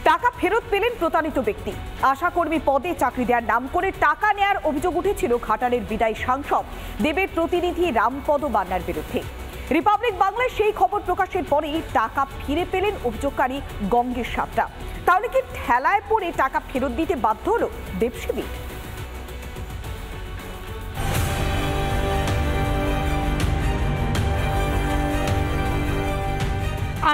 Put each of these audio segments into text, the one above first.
টাকা ফেরত পেলেন প্রতারিত ব্যক্তি। আশাকর্মী পদে চাকরি দেওয়ার নাম করে টাকা নেয়ার অভিযোগ উঠেছিল ঘাটালের বিদায়ী সাংসদ দেবের প্রতিনিধি রামপদ মান্নার বিরুদ্ধে। রিপাবলিক বাংলায় সেই খবর প্রকাশের পরেই টাকা ফিরে পেলেন অভিযোগকারী গঙ্গেশ সাঁতরা। তাহলে কি ঠেলায় পড়ে টাকা ফেরত দিতে বাধ্য হলো দেবসেবী?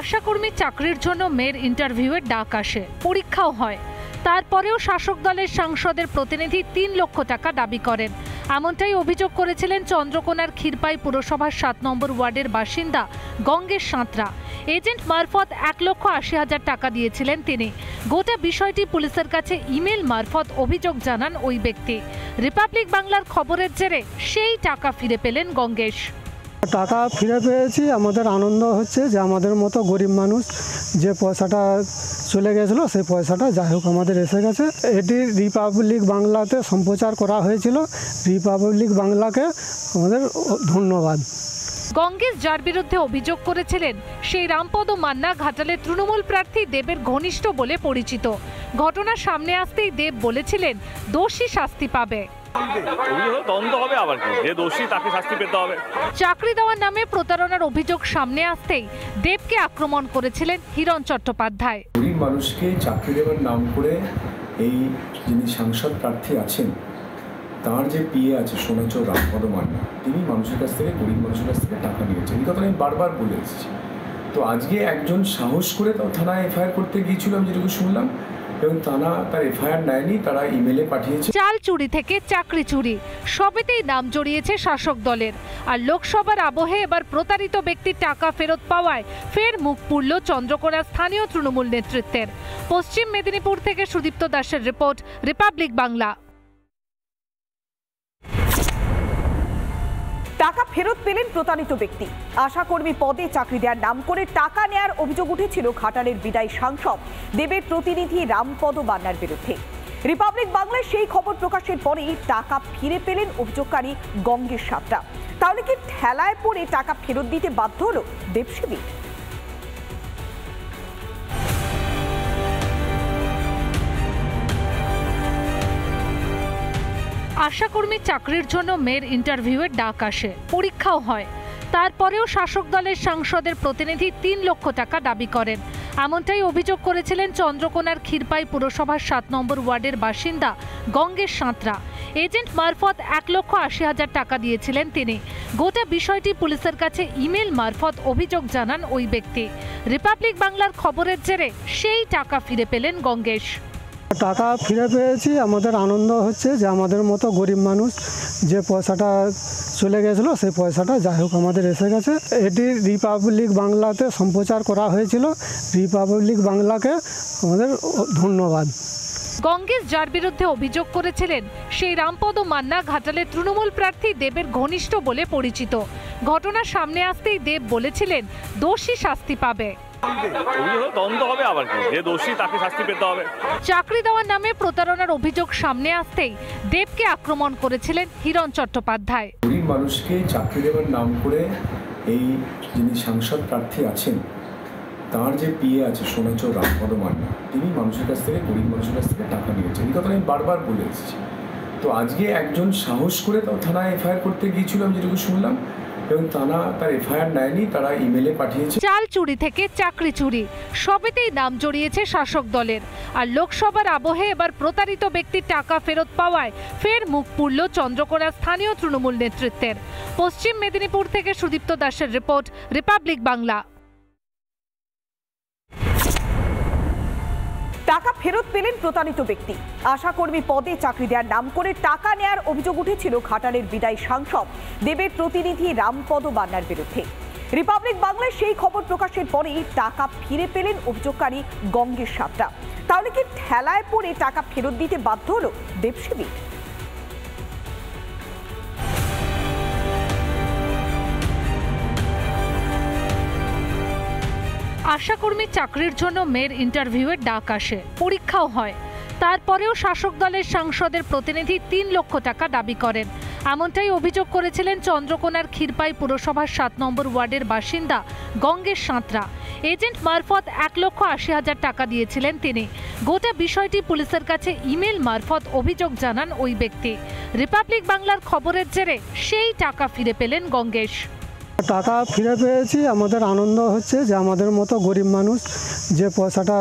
আশাকর্মী চাকরির জন্য মেয়ের ইন্টারভিউয়ের ডাক আসে, পরীক্ষাও হয়। তারপরেও শাসক দলের সাংসদের প্রতিনিধি ৩ লক্ষ টাকা দাবি করেন। এমনটাই অভিযোগ করেছিলেন চন্দ্রকোনার ক্ষীরপাই পুরসভার ৭ নম্বর ওয়ার্ডের বাসিন্দা গঙ্গেশ সাঁতরা। এজেন্ট মারফত ১,৮০,০০০ টাকা দিয়েছিলেন তিনি। গোটা বিষয়টি পুলিশের কাছে ইমেল মারফত অভিযোগ জানান ওই ব্যক্তি। রিপাবলিক বাংলার খবরের জেরে সেই টাকা ফিরে পেলেন গঙ্গেশ। টাকা ফিরে পেয়েছি, আমাদের আনন্দ হচ্ছে যে আমাদের মতো গরিব মানুষ যে পয়সাটা চলে গেছিলো সেই পয়সাটা যাই হোক আমাদের এসে গেছে। এটি রিপাবলিক বাংলাতে সম্প্রচার করা হয়েছিল। রিপাবলিক বাংলাকে আমাদের ধন্যবাদ। গঙ্গেশ যার বিরুদ্ধে অভিযোগ করেছিলেন সেই রামপদ মান্না ঘাটালের তৃণমূল প্রার্থী দেবের ঘনিষ্ঠ বলে পরিচিত। ঘটনা সামনে আসতেই দেব বলেছিলেন দোষী শাস্তি পাবে। চাকরি দেওয়ার নামে প্রতারণার অভিযোগ সামনে আসতেই দেবকে আক্রমণ করেছিলেন হিরণ চট্টোপাধ্যায়। গরিব মানুষকে চাকরি দেওয়ার নাম করে এই যিনি সাংসদ প্রার্থী আছেন তার যে পিএ আছে সোনাচর রামপদ মান্না, তিনি মানুষের কাছ থেকে গরিব মানুষের কাছ থেকে টাকা নিয়েছেন। এই কথা আমি বারবার বলে এসেছি। তো আজকে একজন সাহস করে তাও থানায় এফআইআর করতে গিয়েছিল, আমি যেটুকু শুনলাম, এবং থানা তার এফআইআর নেয়নি, তারা ইমেলে পাঠিয়েছে। চাল চুরি থেকে চাকরি চুরি সবেতেই নাম জড়িয়েছে শাসক দলের। আর লোকসভার আবহে এবার প্রতারিত ব্যক্তির টাকা ফেরত পাওয়ায় ফের মুখ পুড়ল চন্দ্রকোনার স্থানীয় তৃণমূল নেতৃত্বের। পশ্চিম মেদিনীপুর থেকে সুদীপ্ত দাসের রিপোর্ট, রিপাবলিক বাংলা। টাকা ফেরত পেলেন প্রতারিত ব্যক্তি। আশাকর্মী পদে চাকরি দেওয়ার নাম করে টাকা নেয়ার অভিযোগ উঠেছিল ঘাটালের বিদায়ী সাংসদ দেবের প্রতিনিধি রামপদ মান্নার বিরুদ্ধে। রিপাবলিক বাংলায় সেই খবর প্রকাশের পরেই টাকা ফিরে পেলেন অভিযোগকারী গঙ্গেশ সাঁতরা। তাহলে কি ঠেলায় পড়ে টাকা ফেরত দিতে বাধ্য হলো দেবসেবী? আশাকর্মী চাকরির জন্য মেয়ের ইন্টারভিউয়ের ডাক আসে, পরীক্ষাও হয়। তারপরেও শাসক দলের সাংসদের প্রতিনিধি ৩ লক্ষ টাকা দাবি করেন। এমনটাই অভিযোগ করেছিলেন চন্দ্রকোনার ক্ষীরপাই পুরসভার ৭ নম্বর ওয়ার্ডের বাসিন্দা গঙ্গেশ সাঁতরা। এজেন্ট মারফত ১,৮০,০০০ টাকা দিয়েছিলেন তিনি। গোটা বিষয়টি পুলিশের কাছে ইমেল মারফত অভিযোগ জানান ওই ব্যক্তি। রিপাবলিক বাংলার খবরের জেরে সেই টাকা ফিরে পেলেন গঙ্গেশ। টাকা ফিরে পেয়েছি, আমাদের আনন্দ হচ্ছে যে আমাদের মতো গরিব মানুষ যে পয়সাটা চলে গেছিলো সেই পয়সাটা যাই হোক আমাদের এসে গেছে। এটি রিপাবলিক বাংলাতে সম্প্রচার করা হয়েছিল। রিপাবলিক বাংলাকে আমাদের ধন্যবাদ। গঙ্গেশ যার বিরুদ্ধে অভিযোগ করেছিলেন সেই রামপদ মান্না ঘাটালের তৃণমূল প্রার্থী দেবের ঘনিষ্ঠ বলে পরিচিত। ঘটনা সামনে আসতেই দেব বলেছিলেন দোষী শাস্তি পাবে। চাকরি দেওয়ার নামে প্রতারণার অভিযোগ সামনে আসতেই দেবকে আক্রমণ করেছিলেন হিরণ চট্টোপাধ্যায়। গরিব মানুষকে চাকরি দেওয়ার নাম করে এই যিনি সাংসদ প্রার্থী আছেন তার যে পিএ আছে সোনাচর রামপদ মান্না, তিনি মানুষের কাছ থেকে গরিব মানুষের কাছ থেকে টাকা নিয়েছেন। এই কথা আমি বারবার বলে এসেছি। তো আজকে একজন সাহস করে তাও থানায় এফআইআর করতে গিয়েছিল, আমি যেটুকু শুনলাম, এবং থানা তার এফআইআর নেয়নি, তারা ইমেলে পাঠিয়েছে। চাল চুরি থেকে চাকরি চুরি সবেতেই নাম জড়িয়েছে শাসক দলের। আর লোকসভার আবহে এবার প্রতারিত ব্যক্তির টাকা ফেরত পাওয়ায় ফের মুখ পুড়ল চন্দ্রকোনার স্থানীয় তৃণমূল নেতৃত্বের। পশ্চিম মেদিনীপুর থেকে সুদীপ্ত দাসের রিপোর্ট, রিপাবলিক বাংলা। টাকা ফেরত পেলেন প্রতারিত ব্যক্তি। আশাকর্মী পদে চাকরি দেওয়ার নাম করে টাকা নেয়ার অভিযোগ উঠেছিল ঘাটালের বিদায়ী সাংসদ দেবের প্রতিনিধি রামপদ মান্নার বিরুদ্ধে। রিপাবলিক বাংলায় সেই খবর প্রকাশের পরেই টাকা ফিরে পেলেন অভিযোগকারী গঙ্গেশ সাঁতরা। তাহলে কি ঠেলায় পড়ে টাকা ফেরত দিতে বাধ্য হলো দেবসেবী? আশাকর্মী চাকরির জন্য মেয়ের ইন্টারভিউয়ের ডাক আসে, পরীক্ষাও হয়। তারপরেও শাসক দলের সাংসদের প্রতিনিধি ৩ লক্ষ টাকা দাবি করেন। এমনটাই অভিযোগ করেছিলেন চন্দ্রকোনার ক্ষীরপাই পুরসভার 7 নম্বর ওয়ার্ডের বাসিন্দা গঙ্গেশ সাঁতরা। এজেন্ট মারফত 1,80,000 টাকা দিয়েছিলেন তিনি। গোটা বিষয়টি পুলিশের কাছে ইমেল মারফত অভিযোগ জানান ওই ব্যক্তি। রিপাবলিক বাংলার খবরের জেরে সেই টাকা ফিরে পেলেন গঙ্গেশ। টাকা ফিরে পেয়েছি, আমাদের আনন্দ হচ্ছে যে আমাদের মতো গরিব মানুষ যে পয়সাটা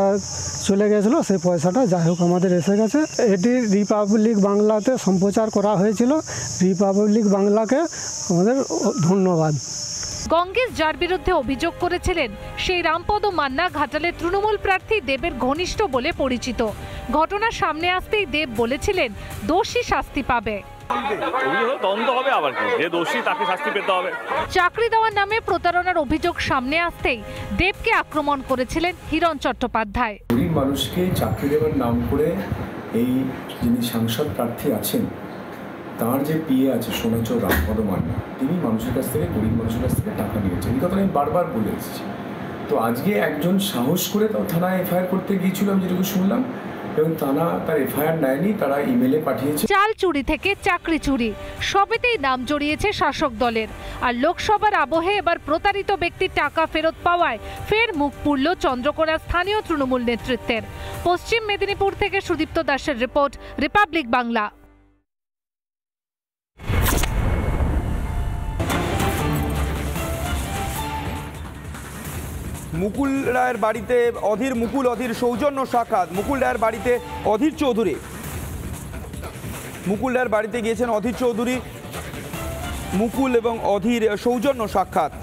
চলে গেছিলো সেই পয়সাটা যাই হোক আমাদের এসে গেছে। এটি রিপাবলিক বাংলাতে সম্প্রচার করা হয়েছিল। রিপাবলিক বাংলাকে আমাদের ধন্যবাদ। গঙ্গেশ যার বিরুদ্ধে অভিযোগ করেছিলেন সেই রামপদ মান্না ঘাটালের তৃণমূল প্রার্থী দেবের ঘনিষ্ঠ বলে পরিচিত। ঘটনা সামনে আসতেই দেব বলেছিলেন দোষী শাস্তি পাবে। দ্বন্দ্ব হবে, আবার কি, যে দোষী তাকে শাস্তি পেতে হবে। চাকরি দেওয়ার নামে প্রতারণার অভিযোগ সামনে আসতেই দেবকে আক্রমণ করেছিলেন হিরণ চট্টোপাধ্যায়। গরিব মানুষকে চাকরি দেওয়ার নাম করে এই যিনি সাংসদ প্রার্থী আছেন তার যে পিএ আছে সোনাচর রামপদ মান্না, তিনি মানুষের কাছ থেকে, গরিব মানুষের কাছ থেকে টাকা নিয়েছেন। এই কথা আমি বারবার বলে এসেছি। তো আজকে একজন সাহস করে তাও থানায় এফআইআর করতে গিয়েছিল, আমি যেটুকু শুনলাম, এবং থানা তার এফআইআর নেয়নি, তারা ইমেলে পাঠিয়েছে। চাল চুরি থেকে চাকরি চুরি, সবেতেই নাম জড়িয়েছে শাসক দলের। আর লোকসভার আবহে এবার প্রতারিত ব্যক্তির টাকা ফেরত পাওয়ায় ফের মুখ পুড়ল চন্দ্রকোনার স্থানীয় তৃণমূল নেতৃত্বের। পশ্চিম মেদিনীপুর থেকে সুদীপ্ত দাসের রিপোর্ট, রিপাবলিক বাংলা। মুকুল রায়ের বাড়িতে অধীর সৌজন্য সাক্ষাৎ। মুকুল রায়ের বাড়িতে অধীর চৌধুরী, মুকুল রায়ের বাড়িতে গিয়েছেন অধীর চৌধুরী। মুকুল এবং অধীর সৌজন্য সাক্ষাৎ।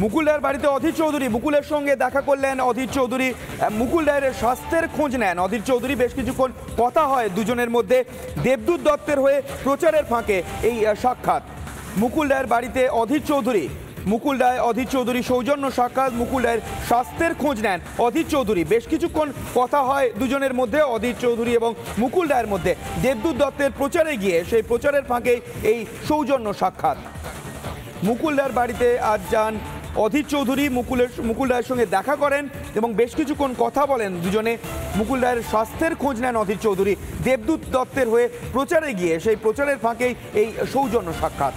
মুকুল রায়ের বাড়িতে অধীর চৌধুরী, মুকুলের সঙ্গে দেখা করলেন অধীর চৌধুরী। মুকুল রায়ের স্বাস্থ্যের খোঁজ নেন অধীর চৌধুরী। বেশ কিছুক্ষণ কথা হয় দুজনের মধ্যে। দেবদূত দত্তের হয়ে প্রচারের ফাঁকে এই সাক্ষাৎ। মুকুল রায়ের বাড়িতে অধীর চৌধুরী, মুকুল রায় অধীর চৌধুরী সৌজন্য সাক্ষাৎ। মুকুল রায়ের স্বাস্থ্যের খোঁজ নেন অধীর চৌধুরী। বেশ কিছুক্ষণ কথা হয় দুজনের মধ্যে, অধীর চৌধুরী এবং মুকুল রায়ের মধ্যে। দেবদূত দত্তের প্রচারে গিয়ে সেই প্রচারের ফাঁকে এই সৌজন্য সাক্ষাৎ। মুকুল রায়ের বাড়িতে আজ যান অধীর চৌধুরী। মুকুল রায়ের সঙ্গে দেখা করেন এবং বেশ কিছুক্ষণ কথা বলেন দুজনে। মুকুল রায়ের স্বাস্থ্যের খোঁজ নেন অধীর চৌধুরী। দেবদূত দত্তের হয়ে প্রচারে গিয়ে সেই প্রচারের ফাঁকেই এই সৌজন্য সাক্ষাৎ।